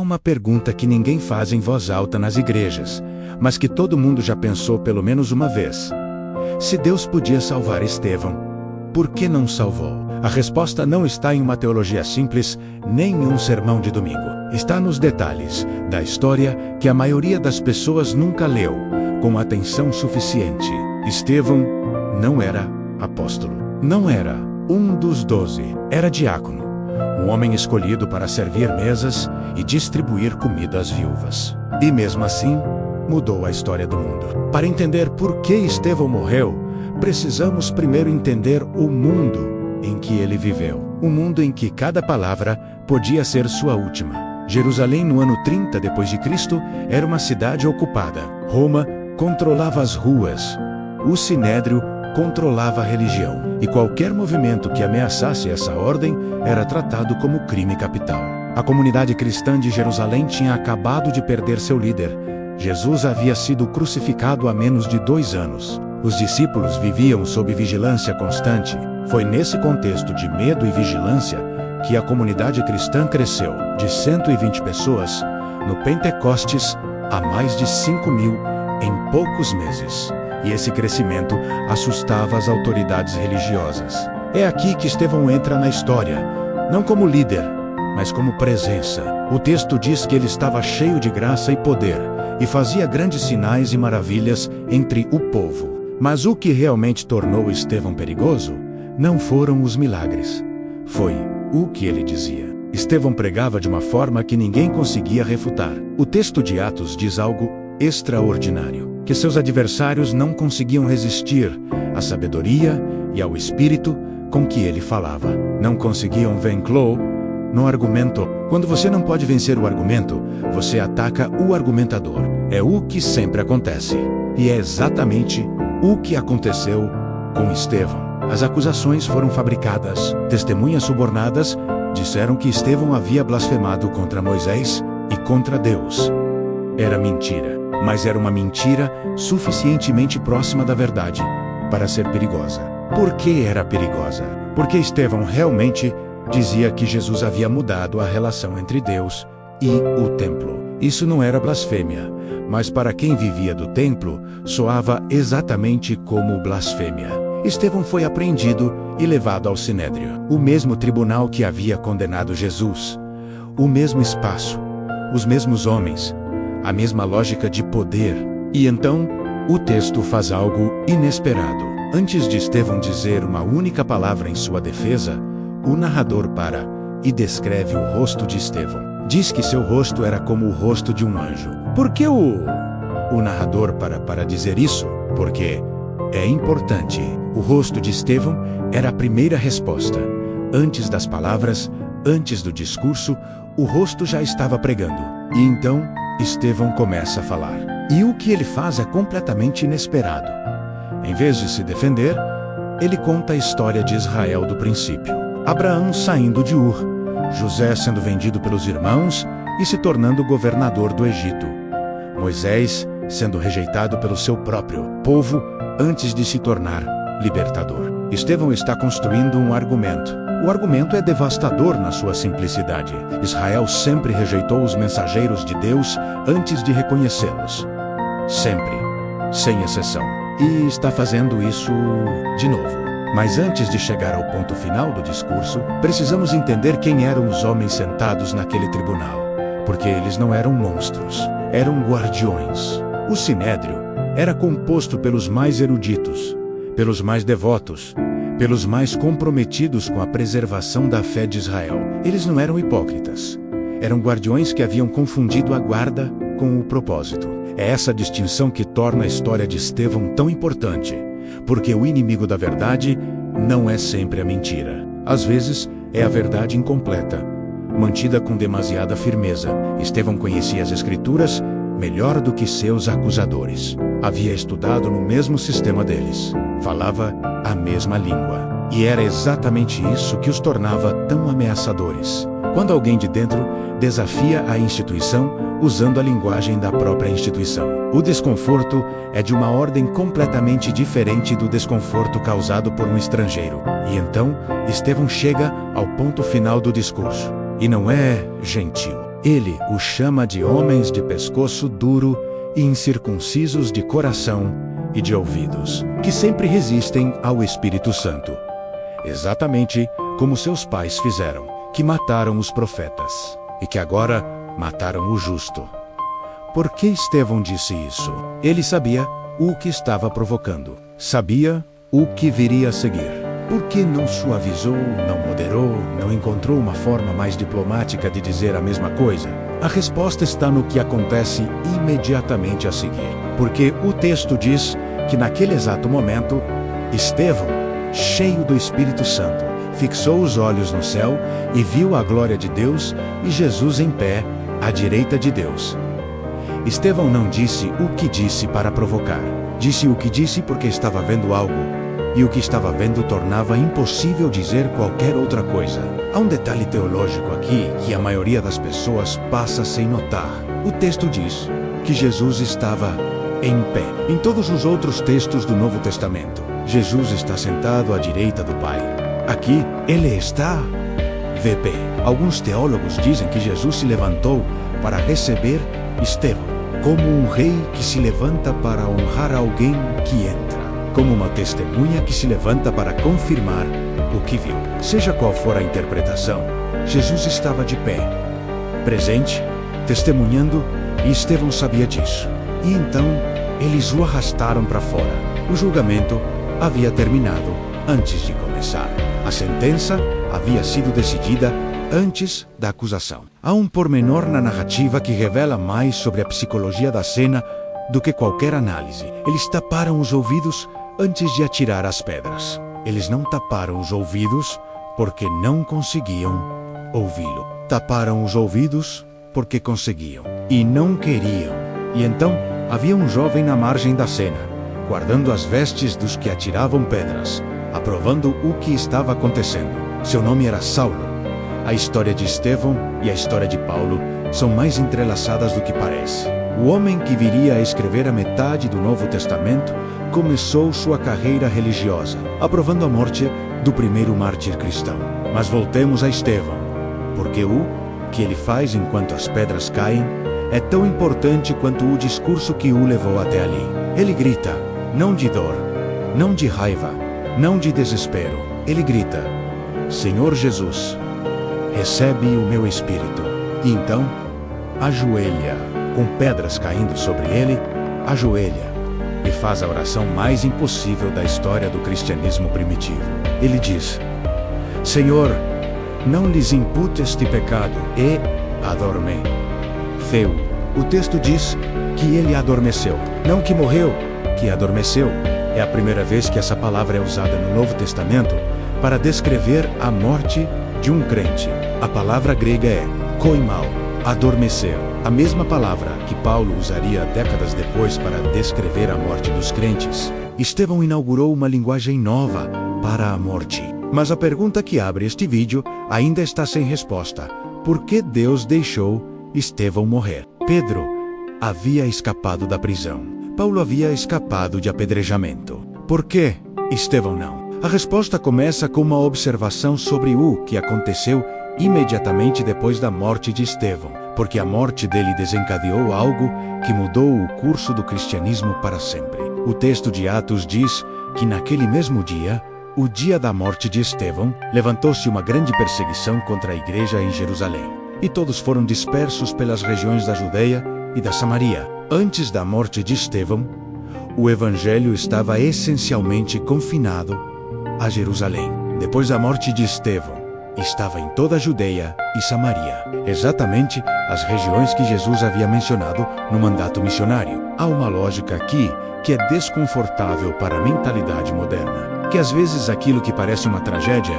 uma pergunta que ninguém faz em voz alta nas igrejas, mas que todo mundo já pensou pelo menos uma vez. Se Deus podia salvar Estevão, por que não salvou? A resposta não está em uma teologia simples, nem em um sermão de domingo. Está nos detalhes da história que a maioria das pessoas nunca leu com atenção suficiente. Estevão não era apóstolo. Não era um dos 12. Era diácono, um homem escolhido para servir mesas e distribuir comida às viúvas. E mesmo assim, mudou a história do mundo. Para entender por que Estevão morreu, precisamos primeiro entender o mundo em que ele viveu. Um mundo em que cada palavra podia ser sua última. Jerusalém, no ano 30 d.C., era uma cidade ocupada. Roma controlava as ruas. O Sinédrio controlava a religião. E qualquer movimento que ameaçasse essa ordem era tratado como crime capital. A comunidade cristã de Jerusalém tinha acabado de perder seu líder. Jesus havia sido crucificado há menos de 2 anos. Os discípulos viviam sob vigilância constante. Foi nesse contexto de medo e vigilância que a comunidade cristã cresceu de 120 pessoas no Pentecostes a mais de 5.000 em poucos meses. E esse crescimento assustava as autoridades religiosas. É aqui que Estevão entra na história, não como líder, mas como presença. O texto diz que ele estava cheio de graça e poder, e fazia grandes sinais e maravilhas entre o povo. Mas o que realmente tornou Estevão perigoso não foram os milagres. Foi o que ele dizia. Estevão pregava de uma forma que ninguém conseguia refutar. O texto de Atos diz algo extraordinário, que seus adversários não conseguiam resistir à sabedoria e ao espírito com que ele falava. Não conseguiam vencê-lo no argumento. Quando você não pode vencer o argumento, você ataca o argumentador. É o que sempre acontece. E é exatamente o que aconteceu com Estevão. As acusações foram fabricadas. Testemunhas subornadas disseram que Estevão havia blasfemado contra Moisés e contra Deus. Era mentira, mas era uma mentira suficientemente próxima da verdade para ser perigosa. Por que era perigosa? Porque Estevão realmente dizia que Jesus havia mudado a relação entre Deus e o templo. Isso não era blasfêmia, mas para quem vivia do templo, soava exatamente como blasfêmia. Estevão foi apreendido e levado ao Sinédrio, o mesmo tribunal que havia condenado Jesus. O mesmo espaço, os mesmos homens, a mesma lógica de poder. E então, o texto faz algo inesperado. Antes de Estevão dizer uma única palavra em sua defesa, o narrador para e descreve o rosto de Estevão. Diz que seu rosto era como o rosto de um anjo. Por que o narrador para dizer isso? Porque é importante. O rosto de Estevão era a primeira resposta. Antes das palavras, antes do discurso, o rosto já estava pregando. E então, Estevão começa a falar. E o que ele faz é completamente inesperado. Em vez de se defender, ele conta a história de Israel do princípio. Abraão saindo de Ur, José sendo vendido pelos irmãos e se tornando governador do Egito. Moisés sendo rejeitado pelo seu próprio povo antes de se tornar libertador. Estevão está construindo um argumento. O argumento é devastador na sua simplicidade. Israel sempre rejeitou os mensageiros de Deus antes de reconhecê-los. Sempre, sem exceção. E está fazendo isso de novo. Mas antes de chegar ao ponto final do discurso, precisamos entender quem eram os homens sentados naquele tribunal. Porque eles não eram monstros, eram guardiões. O Sinédrio era composto pelos mais eruditos, pelos mais devotos, pelos mais comprometidos com a preservação da fé de Israel. Eles não eram hipócritas. Eram guardiões que haviam confundido a guarda com o propósito. É essa distinção que torna a história de Estevão tão importante, porque o inimigo da verdade não é sempre a mentira. Às vezes, é a verdade incompleta, mantida com demasiada firmeza. Estevão conhecia as Escrituras melhor do que seus acusadores. Havia estudado no mesmo sistema deles. Falava a mesma língua. E era exatamente isso que os tornava tão ameaçadores. Quando alguém de dentro desafia a instituição usando a linguagem da própria instituição. O desconforto é de uma ordem completamente diferente do desconforto causado por um estrangeiro. E então, Estevão chega ao ponto final do discurso. E não é gentil. Ele os chama de homens de pescoço duro e incircuncisos de coração e de ouvidos, que sempre resistem ao Espírito Santo. Exatamente como seus pais fizeram, que mataram os profetas, e que agora mataram o justo. Por que Estevão disse isso? Ele sabia o que estava provocando. Sabia o que viria a seguir. Por que não suavizou, não moderou, não encontrou uma forma mais diplomática de dizer a mesma coisa? A resposta está no que acontece imediatamente a seguir. Porque o texto diz que naquele exato momento, Estevão, cheio do Espírito Santo, fixou os olhos no céu e viu a glória de Deus e Jesus em pé, à direita de Deus. Estevão não disse o que disse para provocar. Disse o que disse porque estava vendo algo. E o que estava vendo tornava impossível dizer qualquer outra coisa. Há um detalhe teológico aqui que a maioria das pessoas passa sem notar. O texto diz que Jesus estava em pé. Em todos os outros textos do Novo Testamento, Jesus está sentado à direita do Pai. Aqui, ele está de pé. Alguns teólogos dizem que Jesus se levantou para receber Estevão, como um rei que se levanta para honrar alguém que entra, como uma testemunha que se levanta para confirmar o que viu. Seja qual for a interpretação, Jesus estava de pé, presente, testemunhando, e Estevão sabia disso. E então, eles o arrastaram para fora. O julgamento havia terminado antes de começar. A sentença havia sido decidida antes da acusação. Há um pormenor na narrativa que revela mais sobre a psicologia da cena do que qualquer análise. Eles taparam os ouvidos antes de atirar as pedras. Eles não taparam os ouvidos porque não conseguiam ouvi-lo. Taparam os ouvidos porque conseguiam e não queriam. E então havia um jovem na margem da cena, guardando as vestes dos que atiravam pedras, aprovando o que estava acontecendo. Seu nome era Saulo. A história de Estevão e a história de Paulo são mais entrelaçadas do que parece. O homem que viria a escrever a metade do Novo Testamento começou sua carreira religiosa, aprovando a morte do primeiro mártir cristão. Mas voltemos a Estevão, porque o que ele faz enquanto as pedras caem é tão importante quanto o discurso que o levou até ali. Ele grita, não de dor, não de raiva, não de desespero. Ele grita, Senhor Jesus, recebe o meu espírito. E então, ajoelha, com pedras caindo sobre ele, ajoelha, e faz a oração mais impossível da história do cristianismo primitivo. Ele diz, Senhor, não lhes impute este pecado, e adormeceu. O texto diz que ele adormeceu, não que morreu, que adormeceu. É a primeira vez que essa palavra é usada no Novo Testamento para descrever a morte de um crente. A palavra grega é koimao, adormecer. A mesma palavra que Paulo usaria décadas depois para descrever a morte dos crentes. Estevão inaugurou uma linguagem nova para a morte. Mas a pergunta que abre este vídeo ainda está sem resposta. Por que Deus deixou Estevão morrer? Pedro havia escapado da prisão. Paulo havia escapado de apedrejamento. Por que Estevão não? A resposta começa com uma observação sobre o que aconteceu imediatamente depois da morte de Estevão, porque a morte dele desencadeou algo que mudou o curso do cristianismo para sempre. O texto de Atos diz que naquele mesmo dia, o dia da morte de Estevão, levantou-se uma grande perseguição contra a igreja em Jerusalém, e todos foram dispersos pelas regiões da Judeia e da Samaria. Antes da morte de Estevão, o evangelho estava essencialmente confinado a Jerusalém. Depois da morte de Estevão, estava em toda a Judeia e Samaria, exatamente as regiões que Jesus havia mencionado no mandato missionário. Há uma lógica aqui que é desconfortável para a mentalidade moderna, que às vezes aquilo que parece uma tragédia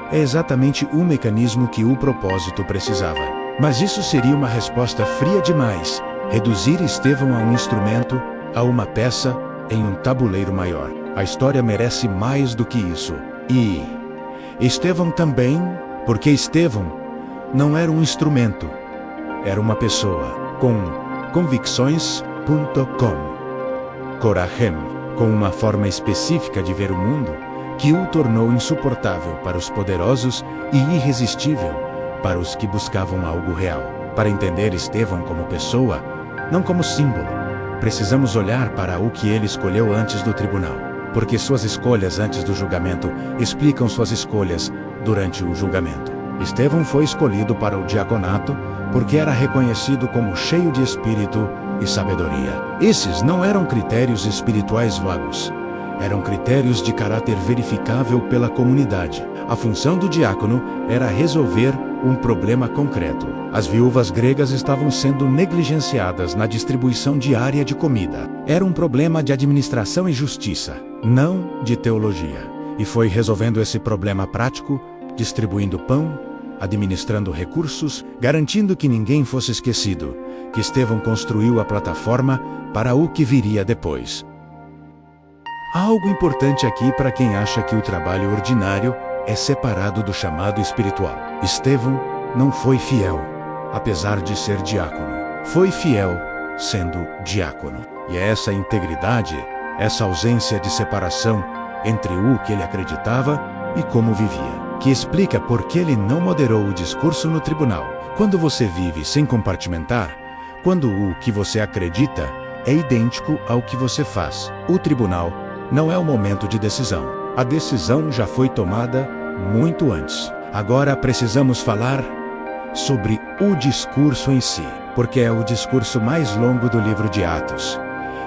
é exatamente o mecanismo que o propósito precisava. Mas isso seria uma resposta fria demais, reduzir Estevão a um instrumento, a uma peça, em um tabuleiro maior. A história merece mais do que isso. E Estevão também, porque Estevão não era um instrumento, era uma pessoa com convicções.com, coragem, com uma forma específica de ver o mundo que o tornou insuportável para os poderosos e irresistível para os que buscavam algo real. Para entender Estevão como pessoa, não como símbolo, precisamos olhar para o que ele escolheu antes do tribunal, porque suas escolhas antes do julgamento explicam suas escolhas durante o julgamento. Estevão foi escolhido para o diaconato porque era reconhecido como cheio de espírito e sabedoria. Esses não eram critérios espirituais vagos, eram critérios de caráter verificável pela comunidade. A função do diácono era resolver um problema concreto. As viúvas gregas estavam sendo negligenciadas na distribuição diária de comida. Era um problema de administração e justiça, não de teologia. E foi resolvendo esse problema prático, distribuindo pão, administrando recursos, garantindo que ninguém fosse esquecido, que Estevão construiu a plataforma para o que viria depois. Há algo importante aqui para quem acha que o trabalho ordinário é separado do chamado espiritual. Estevão não foi fiel, apesar de ser diácono. Foi fiel sendo diácono. E é essa integridade, essa ausência de separação entre o que ele acreditava e como vivia, que explica por que ele não moderou o discurso no tribunal. Quando você vive sem compartimentar, quando o que você acredita é idêntico ao que você faz, o tribunal não é o momento de decisão. A decisão já foi tomada muito antes. Agora precisamos falar sobre o discurso em si, porque é o discurso mais longo do livro de Atos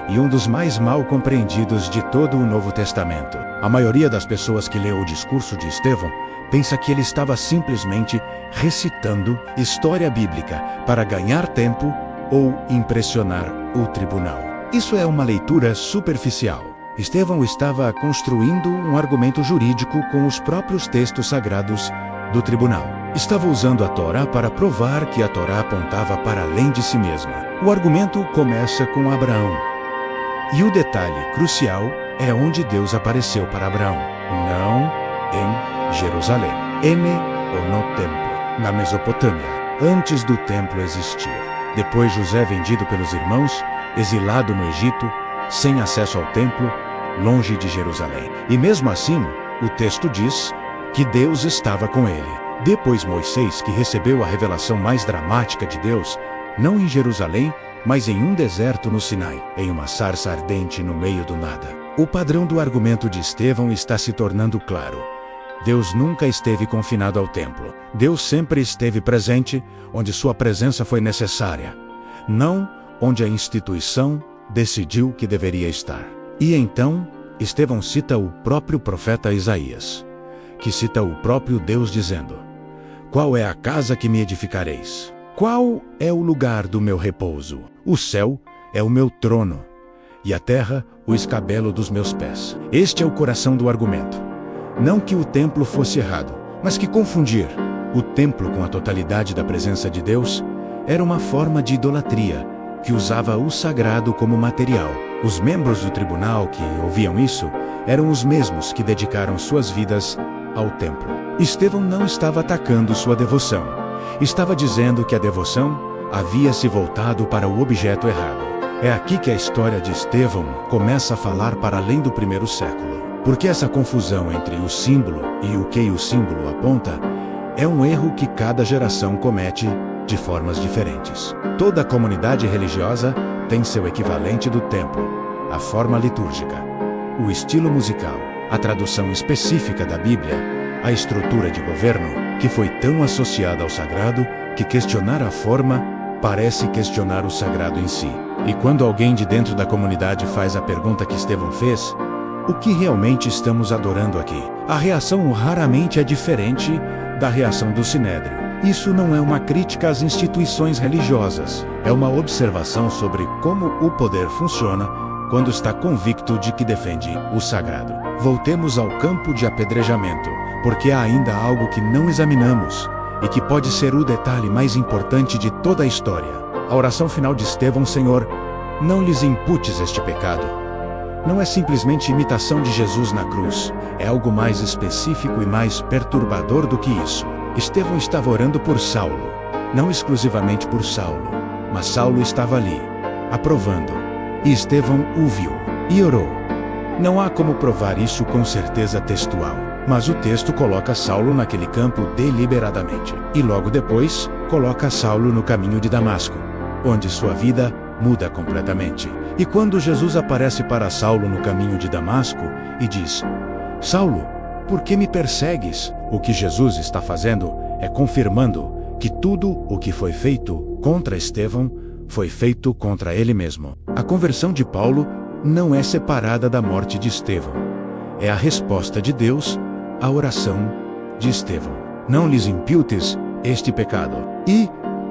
e um dos mais mal compreendidos de todo o Novo Testamento. A maioria das pessoas que lê o discurso de Estevão pensa que ele estava simplesmente recitando história bíblica para ganhar tempo ou impressionar o tribunal. Isso é uma leitura superficial. Estevão estava construindo um argumento jurídico com os próprios textos sagrados do tribunal. Estava usando a Torá para provar que a Torá apontava para além de si mesma. O argumento começa com Abraão. E o detalhe crucial é onde Deus apareceu para Abraão, não em Jerusalém. Ou no templo, na Mesopotâmia, antes do templo existir. Depois José vendido pelos irmãos, exilado no Egito, sem acesso ao templo, longe de Jerusalém. E mesmo assim, o texto diz que Deus estava com ele. Depois Moisés, que recebeu a revelação mais dramática de Deus, não em Jerusalém, mas em um deserto no Sinai, em uma sarça ardente no meio do nada. O padrão do argumento de Estevão está se tornando claro. Deus nunca esteve confinado ao templo. Deus sempre esteve presente onde sua presença foi necessária, não onde a instituição decidiu que deveria estar. E então, Estevão cita o próprio profeta Isaías, que cita o próprio Deus dizendo: "Qual é a casa que me edificareis? Qual é o lugar do meu repouso? O céu é o meu trono, e a terra o escabelo dos meus pés." Este é o coração do argumento. Não que o templo fosse errado, mas que confundir o templo com a totalidade da presença de Deus era uma forma de idolatria, que usava o sagrado como material. Os membros do tribunal que ouviam isso eram os mesmos que dedicaram suas vidas ao templo. Estevão não estava atacando sua devoção. Estava dizendo que a devoção havia se voltado para o objeto errado. É aqui que a história de Estevão começa a falar para além do primeiro século. Porque essa confusão entre o símbolo e o que o símbolo aponta é um erro que cada geração comete de formas diferentes. Toda comunidade religiosa tem seu equivalente do templo, a forma litúrgica, o estilo musical, a tradução específica da Bíblia, a estrutura de governo, que foi tão associada ao sagrado que questionar a forma parece questionar o sagrado em si. E quando alguém de dentro da comunidade faz a pergunta que Estevão fez, o que realmente estamos adorando aqui? A reação raramente é diferente da reação do Sinédrio. Isso não é uma crítica às instituições religiosas, é uma observação sobre como o poder funciona quando está convicto de que defende o sagrado. Voltemos ao campo de apedrejamento, porque há ainda algo que não examinamos e que pode ser o detalhe mais importante de toda a história. A oração final de Estevão: Senhor, não lhes imputes este pecado. Não é simplesmente imitação de Jesus na cruz, é algo mais específico e mais perturbador do que isso. Estevão estava orando por Saulo, não exclusivamente por Saulo, mas Saulo estava ali, aprovando, e Estevão o viu, e orou. Não há como provar isso com certeza textual, mas o texto coloca Saulo naquele campo deliberadamente. E logo depois, coloca Saulo no caminho de Damasco, onde sua vida muda completamente. E quando Jesus aparece para Saulo no caminho de Damasco e diz: Saulo, por que me persegues? O que Jesus está fazendo é confirmando que tudo o que foi feito contra Estevão foi feito contra ele mesmo. A conversão de Paulo não é separada da morte de Estevão. É a resposta de Deus à oração de Estevão. Não lhes imputes este pecado. E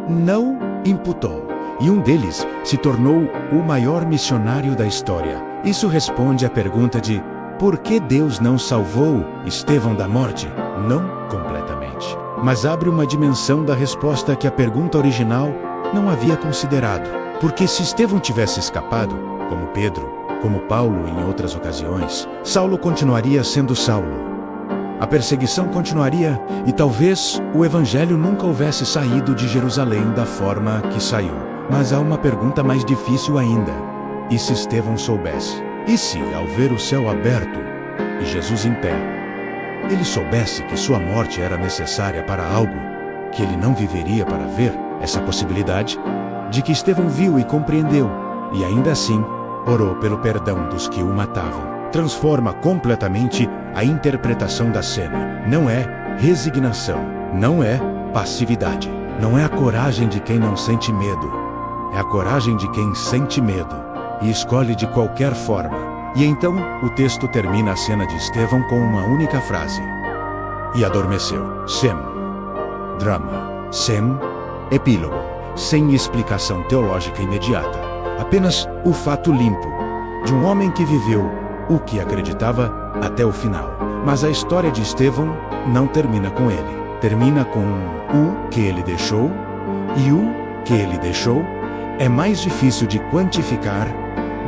não imputou. E um deles se tornou o maior missionário da história. Isso responde à pergunta de por que Deus não salvou Estevão da morte? Não completamente. Mas abre uma dimensão da resposta que a pergunta original não havia considerado. Porque se Estevão tivesse escapado, como Pedro, como Paulo em outras ocasiões, Saulo continuaria sendo Saulo. A perseguição continuaria e talvez o evangelho nunca houvesse saído de Jerusalém da forma que saiu. Mas há uma pergunta mais difícil ainda. E se Estevão soubesse? E se, ao ver o céu aberto e Jesus em pé, ele soubesse que sua morte era necessária para algo que ele não viveria para ver? Essa possibilidade de que Estevão viu e compreendeu, e ainda assim orou pelo perdão dos que o matavam, transforma completamente a interpretação da cena. Não é resignação, não é passividade, não é a coragem de quem não sente medo, é a coragem de quem sente medo e escolhe de qualquer forma. E então o texto termina a cena de Estevão com uma única frase: e adormeceu. Sem drama, sem epílogo, sem explicação teológica imediata, apenas o fato limpo de um homem que viveu o que acreditava até o final. Mas a história de Estevão não termina com ele. Termina com o que ele deixou, e o que ele deixou é mais difícil de quantificar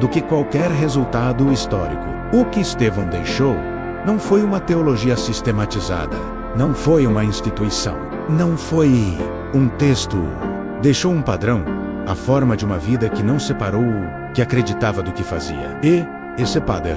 do que qualquer resultado histórico. O que Estevão deixou não foi uma teologia sistematizada, não foi uma instituição, não foi um texto. Deixou um padrão, a forma de uma vida que não separou o que acreditava do que fazia. E esse padrão,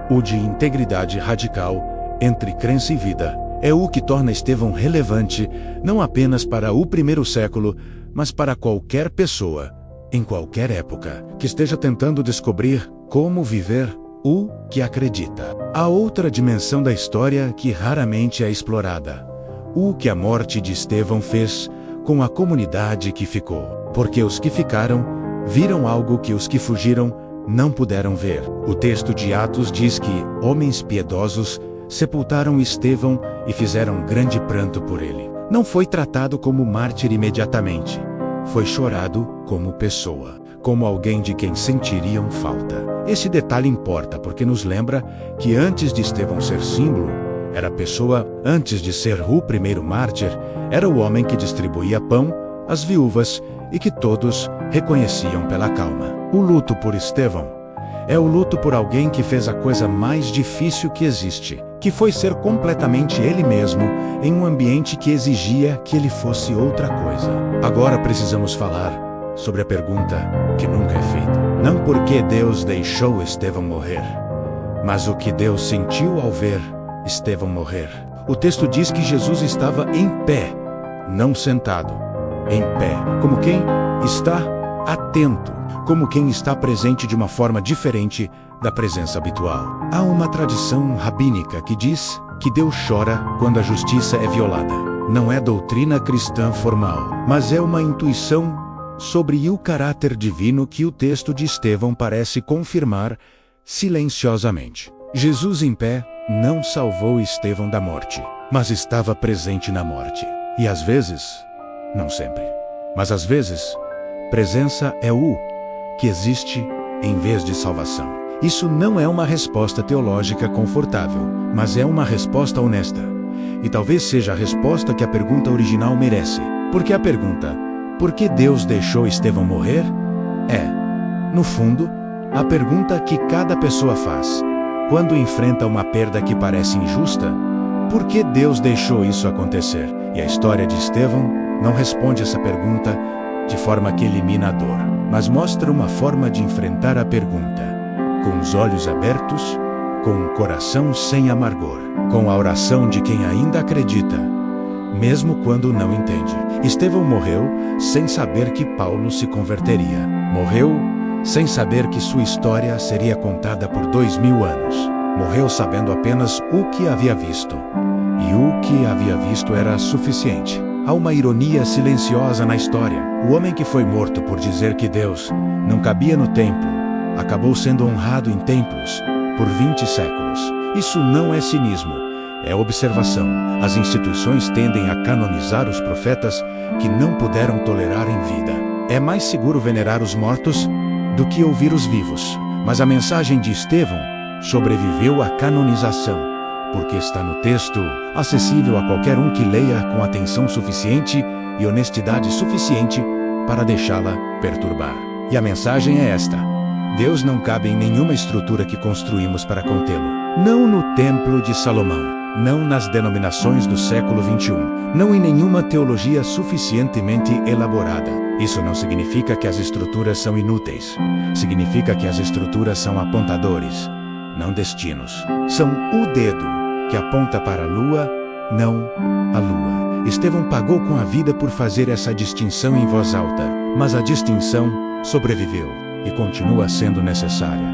o de integridade radical entre crença e vida, é o que torna Estevão relevante não apenas para o primeiro século, mas para qualquer pessoa, em qualquer época, que esteja tentando descobrir como viver o que acredita. Há outra dimensão da história que raramente é explorada: o que a morte de Estevão fez com a comunidade que ficou. Porque os que ficaram viram algo que os que fugiram não puderam ver. O texto de Atos diz que homens piedosos sepultaram Estevão e fizeram grande pranto por ele. Não foi tratado como mártir imediatamente. Foi chorado como pessoa, como alguém de quem sentiriam falta. Esse detalhe importa porque nos lembra que antes de Estevão ser símbolo, era a pessoa. Antes de ser o primeiro mártir, era o homem que distribuía pão às viúvas e que todos reconheciam pela calma. O luto por Estevão é o luto por alguém que fez a coisa mais difícil que existe, que foi ser completamente ele mesmo em um ambiente que exigia que ele fosse outra coisa. Agora precisamos falar sobre a pergunta que nunca é feita. Não porque Deus deixou Estevão morrer, mas o que Deus sentiu ao ver Estevão morrer. O texto diz que Jesus estava em pé, não sentado, em pé, como quem está atento, como quem está presente de uma forma diferente da presença habitual. Há uma tradição rabínica que diz que Deus chora quando a justiça é violada. Não é doutrina cristã formal, mas é uma intuição sobre o caráter divino que o texto de Estevão parece confirmar silenciosamente. Jesus em pé não salvou Estevão da morte, mas estava presente na morte. E às vezes, não sempre, mas às vezes, presença é o que existe em vez de salvação. Isso não é uma resposta teológica confortável, mas é uma resposta honesta. E talvez seja a resposta que a pergunta original merece. Porque a pergunta, por que Deus deixou Estevão morrer? É, no fundo, a pergunta que cada pessoa faz quando enfrenta uma perda que parece injusta. Por que Deus deixou isso acontecer? E a história de Estevão não responde essa pergunta de forma que elimina a dor, mas mostra uma forma de enfrentar a pergunta, com os olhos abertos, com o coração sem amargor, com a oração de quem ainda acredita mesmo quando não entende. Estevão morreu sem saber que Paulo se converteria. Morreu sem saber que sua história seria contada por 2000 anos. Morreu sabendo apenas o que havia visto. E o que havia visto era suficiente. Há uma ironia silenciosa na história. O homem que foi morto por dizer que Deus não cabia no templo, acabou sendo honrado em templos por 20 séculos. Isso não é cinismo, é observação. As instituições tendem a canonizar os profetas que não puderam tolerar em vida. É mais seguro venerar os mortos do que ouvir os vivos. Mas a mensagem de Estevão sobreviveu à canonização, porque está no texto, acessível a qualquer um que leia com atenção suficiente e honestidade suficiente para deixá-la perturbar. E a mensagem é esta: Deus não cabe em nenhuma estrutura que construímos para contê-lo. Não no Templo de Salomão, não nas denominações do século XXI, não em nenhuma teologia suficientemente elaborada. Isso não significa que as estruturas são inúteis. Significa que as estruturas são apontadores, não destinos. São o dedo que aponta para a lua, não a lua. Estevão pagou com a vida por fazer essa distinção em voz alta, mas a distinção sobreviveu e continua sendo necessária.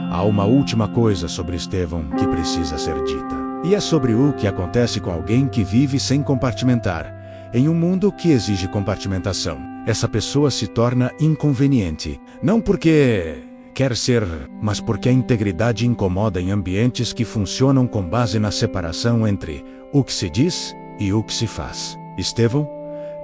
Há uma última coisa sobre Estevão que precisa ser dita. E é sobre o que acontece com alguém que vive sem compartimentar, em um mundo que exige compartimentação. Essa pessoa se torna inconveniente, não porque quer ser, mas porque a integridade incomoda em ambientes que funcionam com base na separação entre o que se diz e o que se faz. Estevão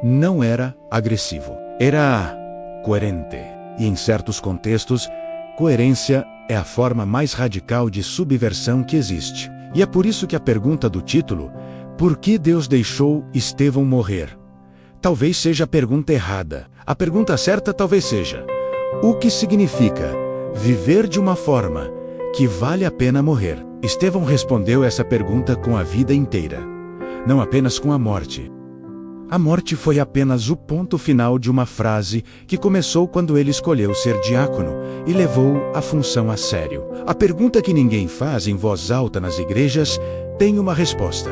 não era agressivo, era coerente. E em certos contextos, coerência é a forma mais radical de subversão que existe. E é por isso que a pergunta do título, por que Deus deixou Estevão morrer? Talvez seja a pergunta errada. A pergunta certa talvez seja: o que significa viver de uma forma que vale a pena morrer? Estevão respondeu essa pergunta com a vida inteira, não apenas com a morte. A morte foi apenas o ponto final de uma frase que começou quando ele escolheu ser diácono e levou a função a sério. A pergunta que ninguém faz em voz alta nas igrejas tem uma resposta,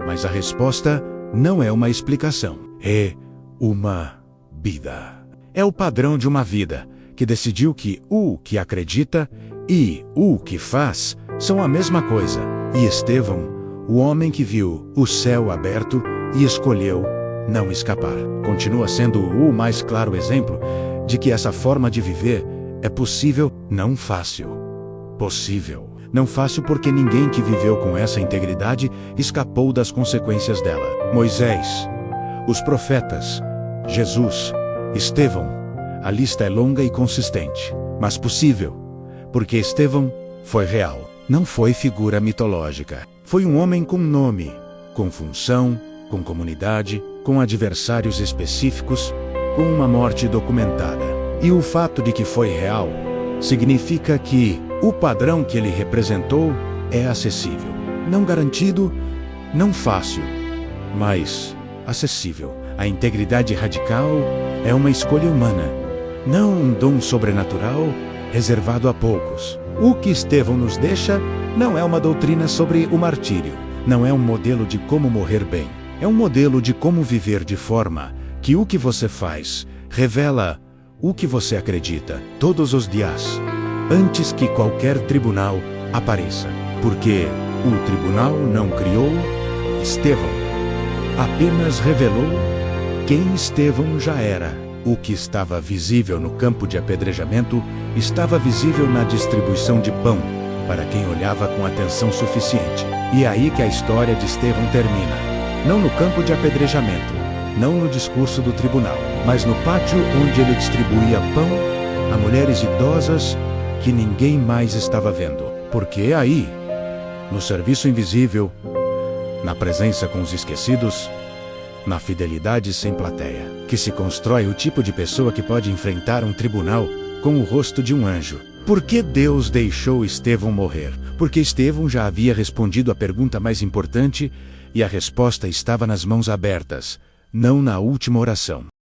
mas a resposta não é uma explicação, é uma vida. É o padrão de uma vida que decidiu que o que acredita e o que faz são a mesma coisa. E Estevão, o homem que viu o céu aberto e escolheu não escapar, continua sendo o mais claro exemplo de que essa forma de viver é possível, não fácil. Possível. Não fácil porque ninguém que viveu com essa integridade escapou das consequências dela. Moisés, os profetas, Jesus, Estevão. A lista é longa e consistente, mas possível, porque Estevão foi real. Não foi figura mitológica. Foi um homem com nome, com função, com comunidade, com adversários específicos, com uma morte documentada. E o fato de que foi real significa que o padrão que ele representou é acessível. Não garantido, não fácil, mas acessível. A integridade radical é uma escolha humana, não um dom sobrenatural reservado a poucos. O que Estevão nos deixa não é uma doutrina sobre o martírio, não é um modelo de como morrer bem. É um modelo de como viver de forma que o que você faz revela o que você acredita todos os dias, antes que qualquer tribunal apareça. Porque o tribunal não criou Estevão, apenas revelou quem Estevão já era. O que estava visível no campo de apedrejamento estava visível na distribuição de pão para quem olhava com atenção suficiente. E é aí que a história de Estevão termina. Não no campo de apedrejamento, não no discurso do tribunal, mas no pátio onde ele distribuía pão a mulheres idosas que ninguém mais estava vendo. Porque é aí, no serviço invisível, na presença com os esquecidos, na fidelidade sem plateia, que se constrói o tipo de pessoa que pode enfrentar um tribunal com o rosto de um anjo. Por que Deus deixou Estevão morrer? Porque Estevão já havia respondido a pergunta mais importante e a resposta estava nas mãos abertas, não na última oração.